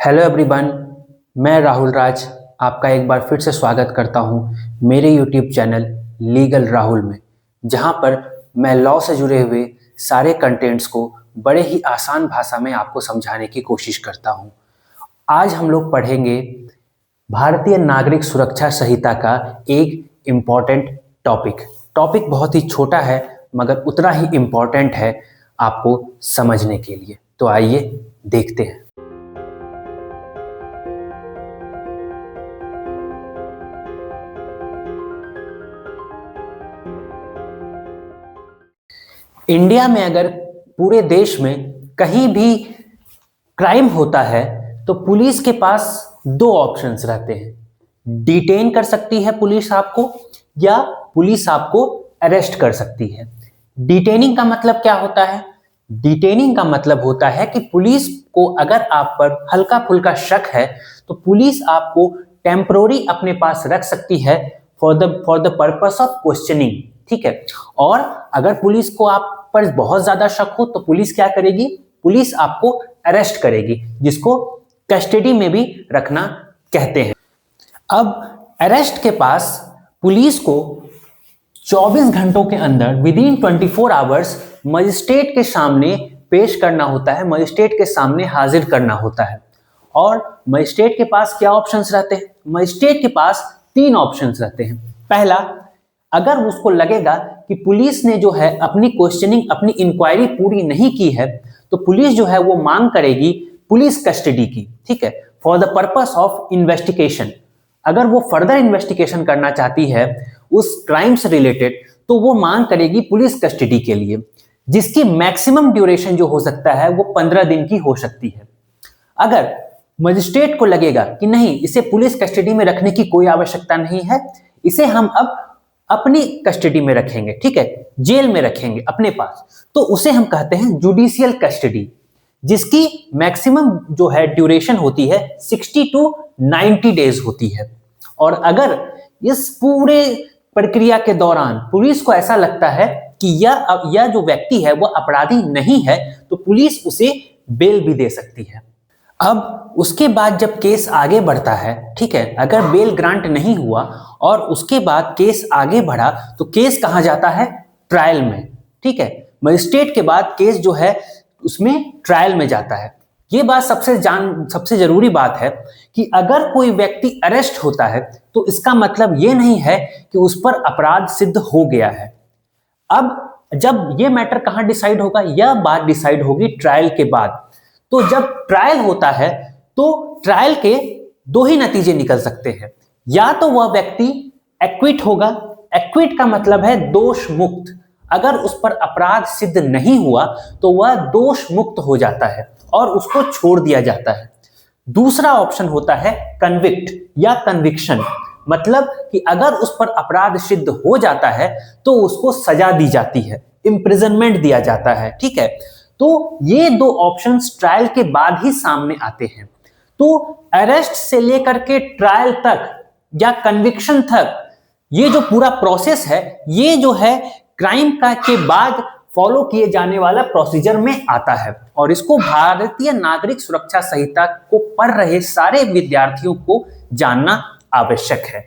Hello everyone, मैं राहुल राज आपका एक बार फिर से स्वागत करता हूं मेरे यूट्यूब चैनल लीगल राहुल में, जहां पर मैं लॉ से जुड़े हुए सारे कंटेंट्स को बड़े ही आसान भाषा में आपको समझाने की कोशिश करता हूं। आज हम लोग पढ़ेंगे भारतीय नागरिक सुरक्षा संहिता का एक इम्पॉर्टेंट टॉपिक बहुत ही छोटा है मगर उतना ही इम्पॉर्टेंट है आपको समझने के लिए। तो आइए देखते हैं। इंडिया में अगर पूरे देश में कहीं भी क्राइम होता है तो पुलिस के पास दो ऑप्शंस रहते हैं। डिटेन कर सकती है पुलिस आपको, या पुलिस आपको अरेस्ट कर सकती है। डिटेनिंग का मतलब क्या होता है? डिटेनिंग का मतलब होता है कि पुलिस को अगर आप पर हल्का फुल्का शक है तो पुलिस आपको टेम्पररी अपने पास रख सकती है for the purpose of questioning. ठीक है। और अगर पुलिस को आप पर बहुत ज्यादा शक हो तो पुलिस क्या करेगी? पुलिस आपको अरेस्ट करेगी, जिसको कस्टडी में भी रखना कहते हैं। अब अरेस्ट के पास पुलिस को 24 घंटों के अंदर विदिन 24 आवर्स मजिस्ट्रेट के सामने पेश करना होता है, मजिस्ट्रेट के सामने हाजिर करना होता है। और मजिस्ट्रेट के पास क्या ऑप्शंस रहते हैं? मजिस्ट्रेट के पास 3 ऑप्शंस रहते हैं। पहला, अगर उसको लगेगा कि पुलिस ने जो है अपनी क्वेश्चनिंग, अपनी इंक्वायरी पूरी नहीं की है, तो पुलिस जो है वो मांग करेगी पुलिस कस्टडी की। ठीक है, for the purpose of investigation. अगर वो फर्दर इन्वेस्टिगेशन करना चाहती है उस क्राइम से रिलेटेड, तो वो मांग करेगी पुलिस कस्टडी के लिए, जिसकी मैक्सिमम ड्यूरेशन जो हो सकता है वो 15 दिन की हो सकती है। अगर मजिस्ट्रेट को लगेगा कि नहीं, इसे पुलिस कस्टडी में रखने की कोई आवश्यकता नहीं है, इसे हम अब अपनी कस्टडी में रखेंगे, ठीक है, जेल में रखेंगे अपने पास, तो उसे हम कहते हैं जुडिशियल कस्टडी, जिसकी मैक्सिमम जो है ड्यूरेशन होती है 60 to 90 डेज होती है। और अगर इस पूरे प्रक्रिया के दौरान पुलिस को ऐसा लगता है कि यह जो व्यक्ति है वह अपराधी नहीं है, तो पुलिस उसे बेल भी दे सकती है। अब उसके बाद जब केस आगे बढ़ता है, ठीक है, अगर बेल ग्रांट नहीं हुआ और उसके बाद केस आगे बढ़ा, तो केस कहाँ जाता है? ट्रायल में। ठीक है, मजिस्ट्रेट के बाद केस जो है उसमें ट्रायल में जाता है। ये बात सबसे जरूरी बात है कि अगर कोई व्यक्ति अरेस्ट होता है तो इसका मतलब ये नहीं है कि उस पर अपराध सिद्ध हो गया है। अब जब ये मैटर कहाँ डिसाइड होगा? यह बात डिसाइड होगी ट्रायल के बाद। तो जब ट्रायल होता है तो ट्रायल के 2 ही नतीजे निकल सकते हैं। या तो वह व्यक्ति एक्विट होगा, एक्विट का मतलब है दोष मुक्त। अगर उस पर अपराध सिद्ध नहीं हुआ तो वह दोष मुक्त हो जाता है और उसको छोड़ दिया जाता है। दूसरा ऑप्शन होता है कन्विक्ट या कन्विक्शन, मतलब कि अगर उस पर अपराध सिद्ध हो जाता है तो उसको सजा दी जाती है, इम्प्रिजनमेंट दिया जाता है। ठीक है, तो ये 2 ऑप्शंस ट्रायल के बाद ही सामने आते हैं। तो अरेस्ट से लेकर के ट्रायल तक या कन्विक्शन तक ये जो पूरा प्रोसेस है, ये जो है क्राइम के बाद फॉलो किए जाने वाला प्रोसीजर में आता है। और इसको भारतीय नागरिक सुरक्षा संहिता को पढ़ रहे सारे विद्यार्थियों को जानना आवश्यक है।